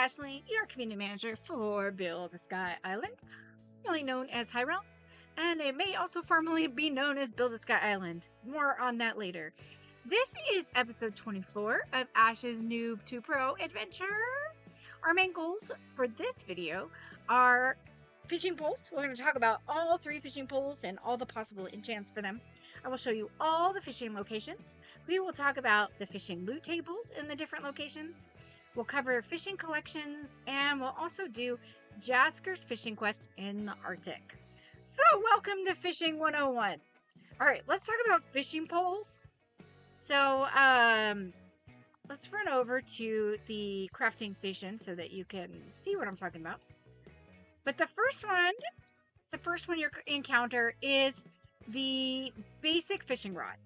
Ashley, your community manager for Build a Sky Island, formerly known as High Realms, and it may also formerly be known as Build a Sky Island. More on that later. This is episode 24 of Ash's Noob 2 Pro adventure. Our main goals for this video are fishing poles. We're going to talk about all 3 fishing poles and all the possible enchants for them. I will show you all the fishing locations. We will talk about the fishing loot tables in the different locations. We'll cover fishing collections, and we'll also do Jasker's fishing quest in the Arctic. So, welcome to Fishing 101. All right, let's talk about fishing poles. So, let's run over to the crafting station so that you can see what I'm talking about. But the first one you encounter is the basic fishing rod,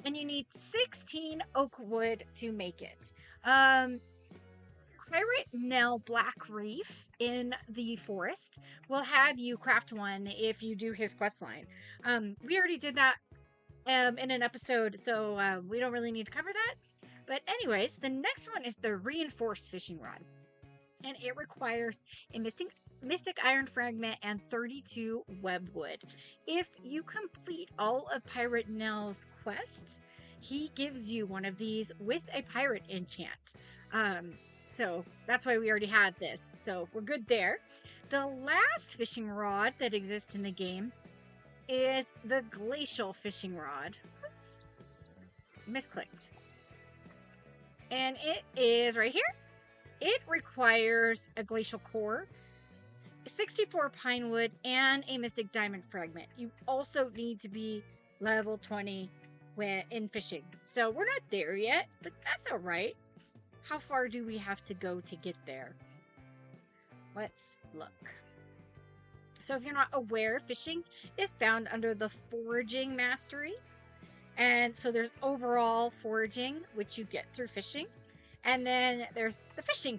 and you need 16 oak wood to make it. Pirate Nell Black Reef in the forest will have you craft one if you do his quest line. We already did that in an episode, so we don't really need to cover that. But anyways, the next one is the reinforced fishing rod, and it requires a mystic iron fragment and 32 web wood. If you complete all of Pirate Nell's quests, he gives you one of these with a pirate enchant. So that's why we already had this. So we're good there. The last fishing rod that exists in the game is the glacial fishing rod. Oops. Misclicked. And it is right here. It requires a glacial core, 64 pine wood, and a mystic diamond fragment. You also need to be level 20 in fishing. So we're not there yet, but that's all right. How far do we have to go to get there? Let's look. So if you're not aware, fishing is found under the foraging mastery. And so there's overall foraging, which you get through fishing. And then there's the fishing.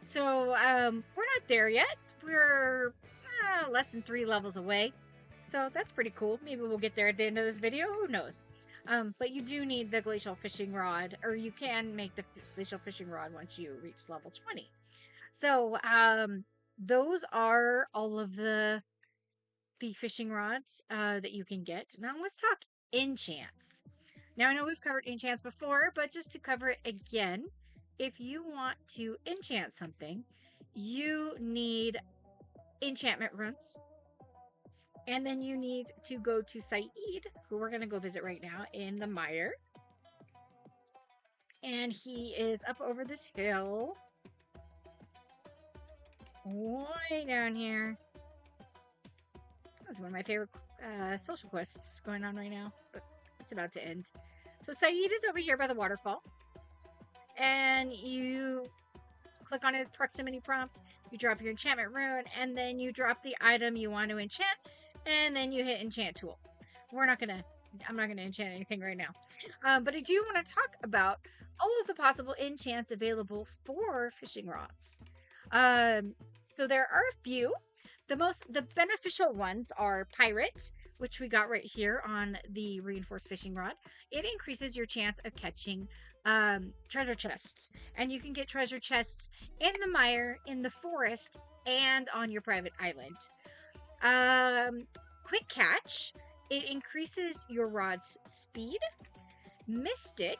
So we're not there yet. We're less than 3 levels away. So that's pretty cool. Maybe we'll get there at the end of this video. Who knows? But you do need the glacial fishing rod, or you can make the glacial fishing rod once you reach level 20. So those are all of the fishing rods that you can get. Now let's talk enchants. Now I know we've covered enchants before, but just to cover it again, if you want to enchant something, you need enchantment runes. And then you need to go to Saeed, who we're going to go visit right now in the mire. And he is up over this hill. Way down here. That's one of my favorite social quests going on right now. But it's about to end. So Saeed is over here by the waterfall. And you click on his proximity prompt. You drop your enchantment rune. And then you drop the item you want to enchant. And then you hit enchant tool. I'm not gonna enchant anything right now. But I do want to talk about all of the possible enchants available for fishing rods. So there are a few. The beneficial ones are pirate, which we got right here on the reinforced fishing rod. It increases your chance of catching treasure chests. And you can get treasure chests in the mire, in the forest, and on your private island. Quick catch, it increases your rod's speed. Mystic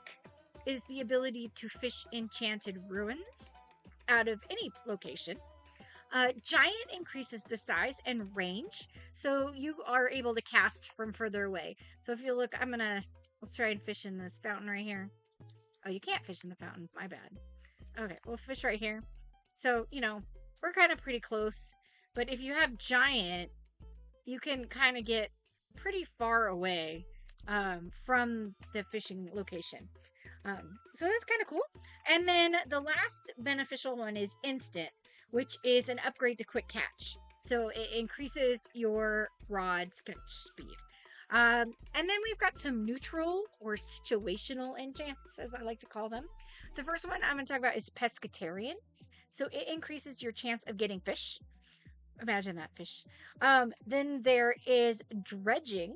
is the ability to fish enchanted ruins out of any location. Giant increases the size and range, so you are able to cast from further away. So if you look, let's try and fish in this fountain right here. Oh, you can't fish in the fountain, my bad. Okay, we'll fish right here. So, we're kind of pretty close. But if you have giant, you can kind of get pretty far away from the fishing location. So that's kind of cool. And then the last beneficial one is instant, which is an upgrade to quick catch. So it increases your rod's catch speed. And then we've got some neutral or situational enchants, as I like to call them. The first one I'm going to talk about is pescatarian. So it increases your chance of getting fish. Imagine that, fish. Then there is dredging,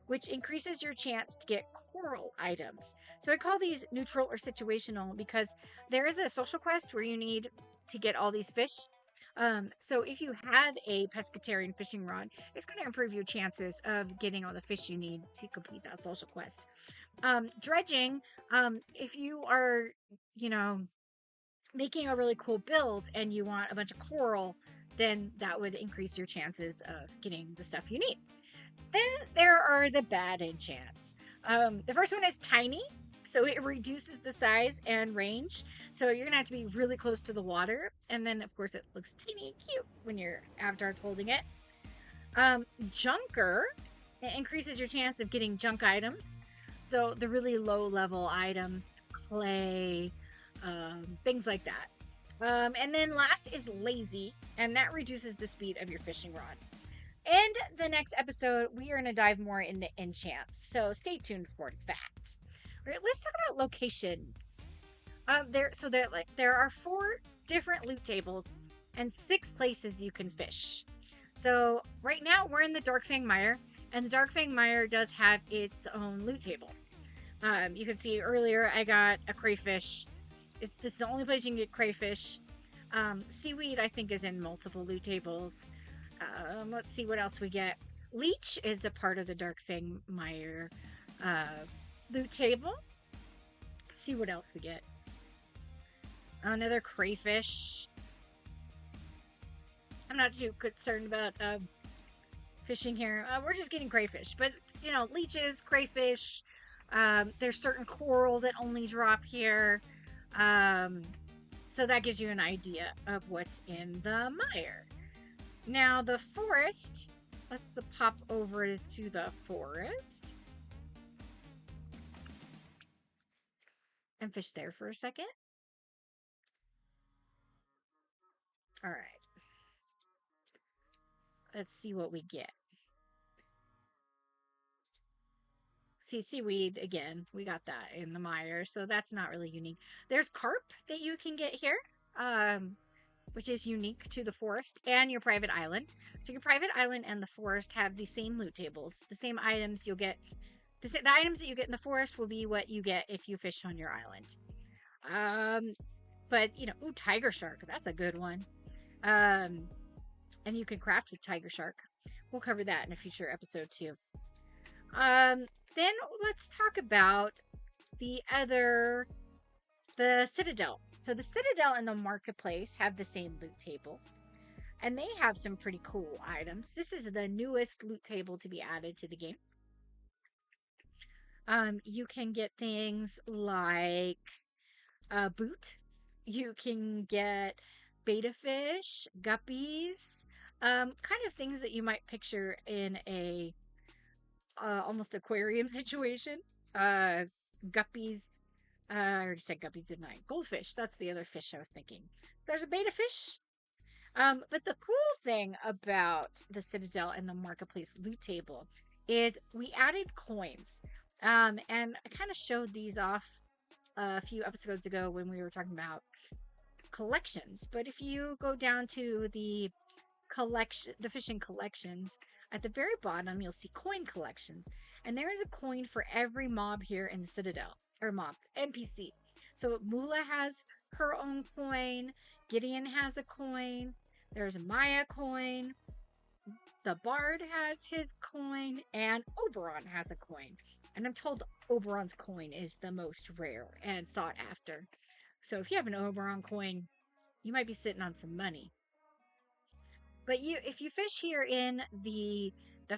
which increases your chance to get coral items. So I call these neutral or situational because there is a social quest where you need to get all these fish. So if you have a pescatarian fishing rod, it's going to improve your chances of getting all the fish you need to complete that social quest. Dredging, if you are, you know, making a really cool build and you want a bunch of coral, then that would increase your chances of getting the stuff you need. Then there are the bad enchants. The first one is tiny, so it reduces the size and range. So you're gonna have to be really close to the water, and then of course it looks tiny and cute when your avatar's holding it. Junker, it increases your chance of getting junk items. So the really low level items, clay, things like that. And then last is lazy, and that reduces the speed of your fishing rod. And the next episode, we are going to dive more into enchants. So stay tuned for that. All right, let's talk about location. There are 4 different loot tables and 6 places you can fish. So right now we're in the Darkfang Mire, and the Darkfang Mire does have its own loot table. You can see earlier I got a crayfish. This is the only place you can get crayfish. Seaweed, I think, is in multiple loot tables. Let's see what else we get. Leech is a part of the Darkfang Mire loot table. Let's see what else we get. Another crayfish. I'm not too concerned about fishing here. We're just getting crayfish, but you know, leeches, crayfish. There's certain coral that only drop here. So that gives you an idea of what's in the mire. Now the forest, let's pop over to the forest and fish there for a second. All right. Let's see what we get. See, seaweed again. We got that in the mire, so that's not really unique. There's carp that you can get here, which is unique to the forest and your private island. So your private island and the forest have the same loot tables, the same items you'll get. The items that you get in the forest will be what you get if you fish on your island. But you know, ooh, tiger shark. That's a good one. And you can craft with tiger shark. We'll cover that in a future episode too. Then let's talk about the Citadel. So the Citadel and the Marketplace have the same loot table, and they have some pretty cool items. This is the newest loot table to be added to the game. You can get things like a boot. You can get betta fish, guppies, kind of things that you might picture in a almost aquarium situation. Guppies. I already said guppies, didn't I? Goldfish. That's the other fish I was thinking. There's a betta fish. But the cool thing about the Citadel and the Marketplace loot table is we added coins. And I kind of showed these off a few episodes ago when we were talking about collections. But if you go down to the fishing collections, at the very bottom you'll see coin collections, and there is a coin for every mob here in the Citadel, or mob NPC. So Mula has her own coin, Gideon has a coin, there's a Maya coin, the Bard has his coin, and Oberon has a coin. And I'm told Oberon's coin is the most rare and sought after. So if you have an Oberon coin, you might be sitting on some money. But if you fish here in the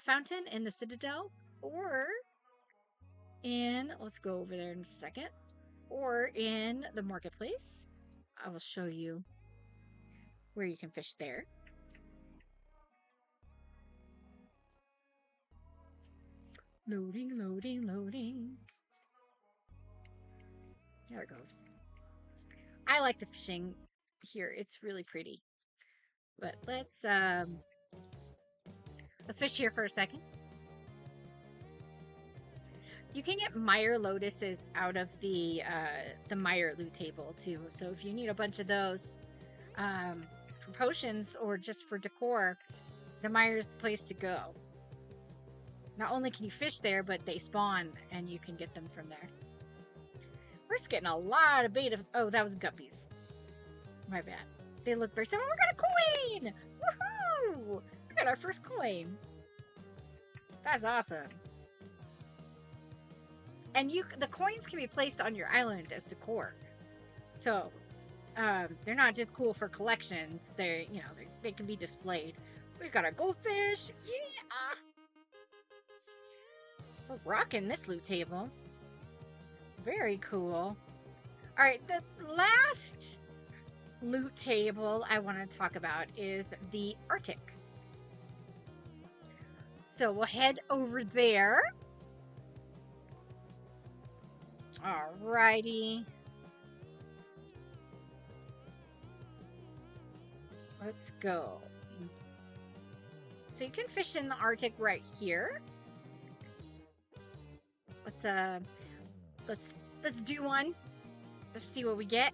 fountain in the Citadel, or let's go over there in a second, or in the Marketplace, I will show you where you can fish there. Loading, loading, loading. There it goes. I like the fishing here. It's really pretty. But let's fish here for a second. You can get Mire Lotuses out of the Mire loot table too. So if you need a bunch of those for potions or just for decor, the Mire is the place to go. Not only can you fish there, but they spawn and you can get them from there. We're just getting a lot of beta. Oh, that was guppies. My bad. They look very similar. We got a coin! Woohoo! We got our first coin. That's awesome. And the coins can be placed on your island as decor. So, they're not just cool for collections. They can be displayed. We've got our goldfish. Yeah! We're rocking this loot table. Very cool. Alright, the last loot table I want to talk about is the Arctic. So we'll head over there. Alrighty. Let's go. So you can fish in the Arctic right here. Let's do one. Let's see what we get.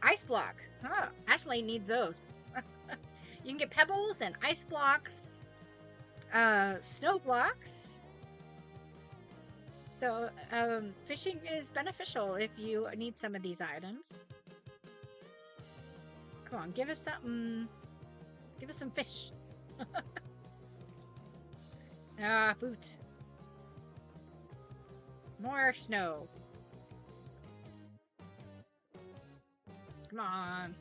Ice block. Huh. Ashley needs those. You can get pebbles and ice blocks, snow blocks. So fishing is beneficial if you need some of these items. Come on, give us something. Give us some fish. Boot. More snow. Come on.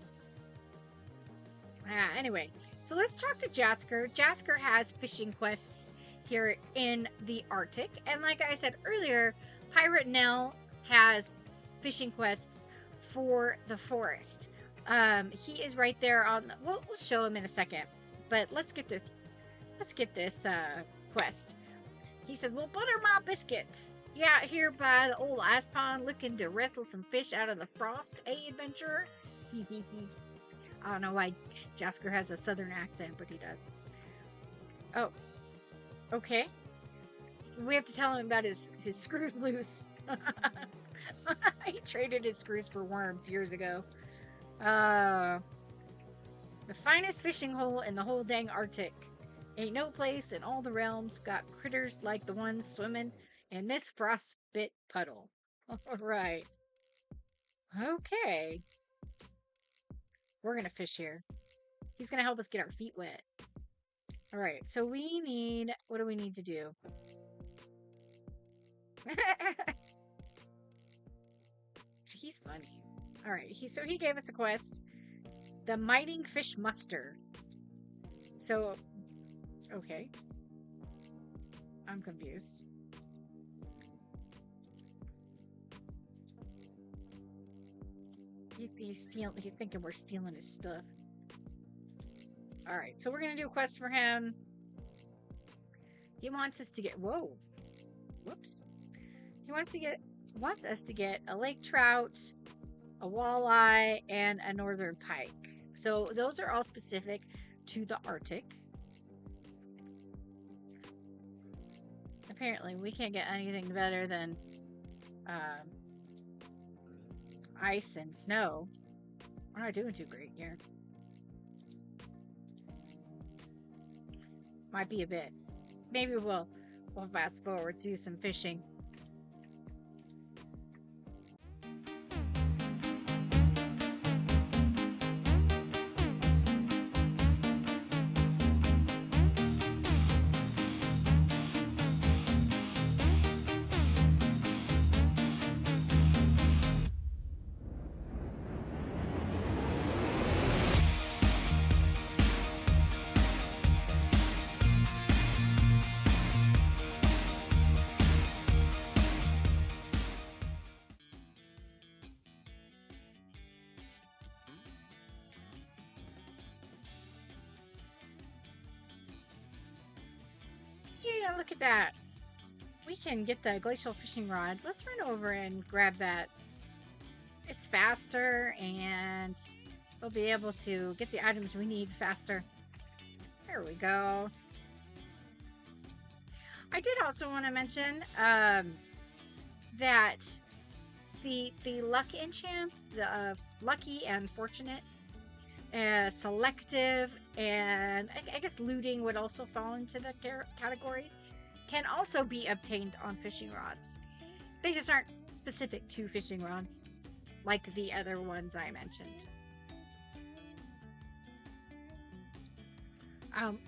Anyway, so let's talk to Jasker. Jasker has fishing quests here in the Arctic. And like I said earlier, Pirate Nell has fishing quests for the forest. He is right there on the, we'll show him in a second. But let's get this quest. He says, "Well, butter my biscuits. You out here by the old ice pond looking to wrestle some fish out of the frost, adventurer?" I don't know why Jasker has a southern accent, but he does. Oh, okay. We have to tell him about his screws loose. He traded his screws for worms years ago. The finest fishing hole in the whole dang Arctic. Ain't no place in all the realms got critters like the ones swimming in this frostbit puddle. Alright. Okay. We're gonna fish here. He's gonna help us get our feet wet. Alright, so we need... What do we need to do? He's funny. Alright, so he gave us a quest. The Mighting Fish Muster. So... Okay. I'm confused. He's thinking we're stealing his stuff. Alright, so we're gonna do a quest for him. He wants us to get... Whoa. Whoops. He wants us to get a lake trout, a walleye, and a northern pike. So those are all specific to the Arctic. Apparently, we can't get anything better than ice and snow. We're not doing too great here. Might be a bit. Maybe we'll fast forward through some fishing. Yeah, look at that. We can get the glacial fishing rod. Let's run over and grab that. It's faster and we'll be able to get the items we need faster. There we go. I did also want to mention that the luck enchants, the lucky and fortunate, selective, and I guess looting would also fall into the category, can also be obtained on fishing rods. They just aren't specific to fishing rods, like the other ones I mentioned.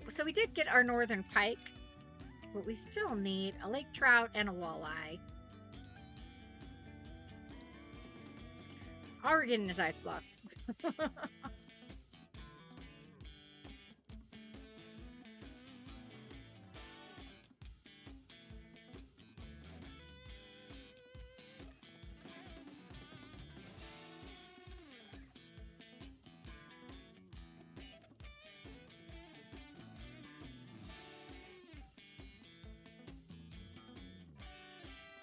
So we did get our northern pike, but we still need a lake trout and a walleye. Oh, we're getting his ice blocks.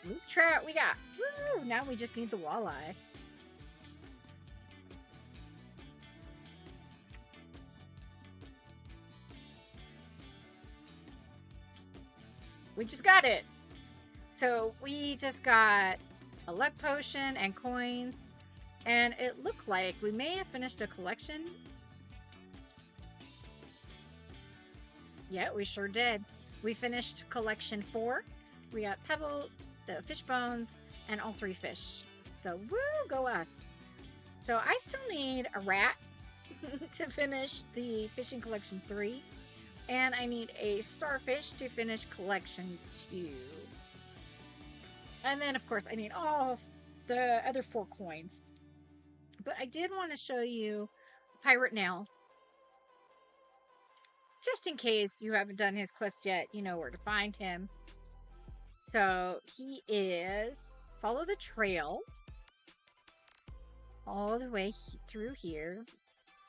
Loop trout we got. Woo! Now we just need the walleye. We just got it. So we just got a luck potion and coins. And it looked like we may have finished a collection. Yeah, we sure did. We finished collection 4. We got pebble, the fish bones, and all 3 fish. So woo, go us. So I still need a rat to finish the fishing collection 3. And I need a starfish to finish collection 2. And then, of course, I need all the other 4 coins. But I did want to show you Pirate Nail. Just in case you haven't done his quest yet, you know where to find him. So he is, follow the trail all the way through here,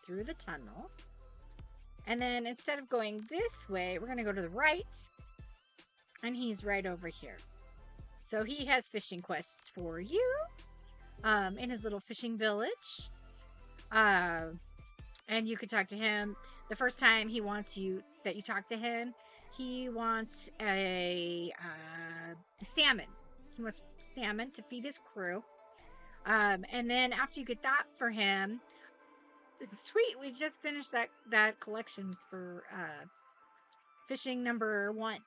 through the tunnel. And then instead of going this way, we're going to go to the right. And he's right over here. So he has fishing quests for you in his little fishing village. And you can talk to him. The first time he wants you, that you talk to him, he wants a salmon. He wants salmon to feed his crew. And then after you get that for him, sweet, we just finished that collection for fishing number 1.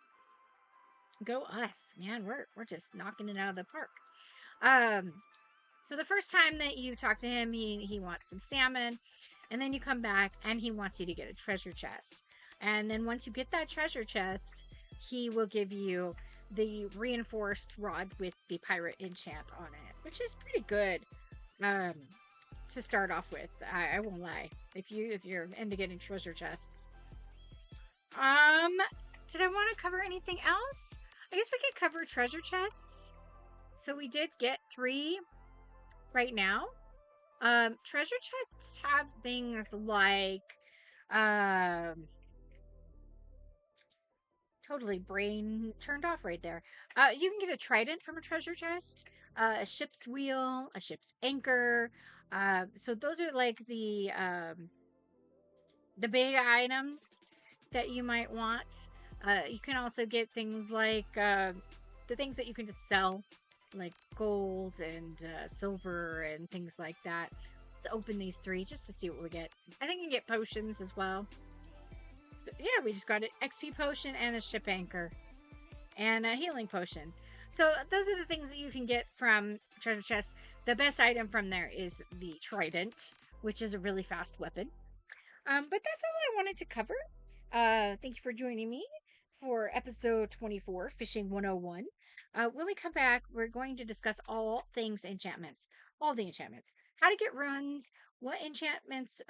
Go us, man. We're just knocking it out of the park. So the first time that you talk to him, he wants some salmon, and then you come back and he wants you to get a treasure chest. And then once you get that treasure chest, he will give you the reinforced rod with the pirate enchant on it, which is pretty good. To start off with, I won't lie. If you're into getting treasure chests. Did I want to cover anything else? I guess we could cover treasure chests. So we did get 3 right now. Treasure chests have things like, totally brain turned off right there. You can get a trident from a treasure chest, a ship's wheel, a ship's anchor. So those are like the big items that you might want. You can also get things like the things that you can just sell, like gold and silver and things like that. Let's open these 3 just to see what we get. I think you can get potions as well. So yeah, we just got an XP potion and a ship anchor and a healing potion. So those are the things that you can get from treasure chest. The best item from there is the trident, which is a really fast weapon. But that's all I wanted to cover. Thank you for joining me for episode 24, Fishing 101. When we come back, we're going to discuss all things enchantments. All the enchantments. How to get runes, what enchants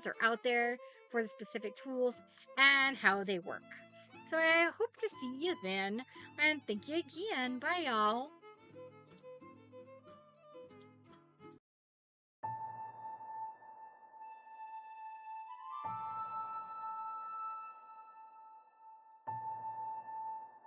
are out there for the specific tools, and how they work. So I hope to see you then, and thank you again. Bye, y'all.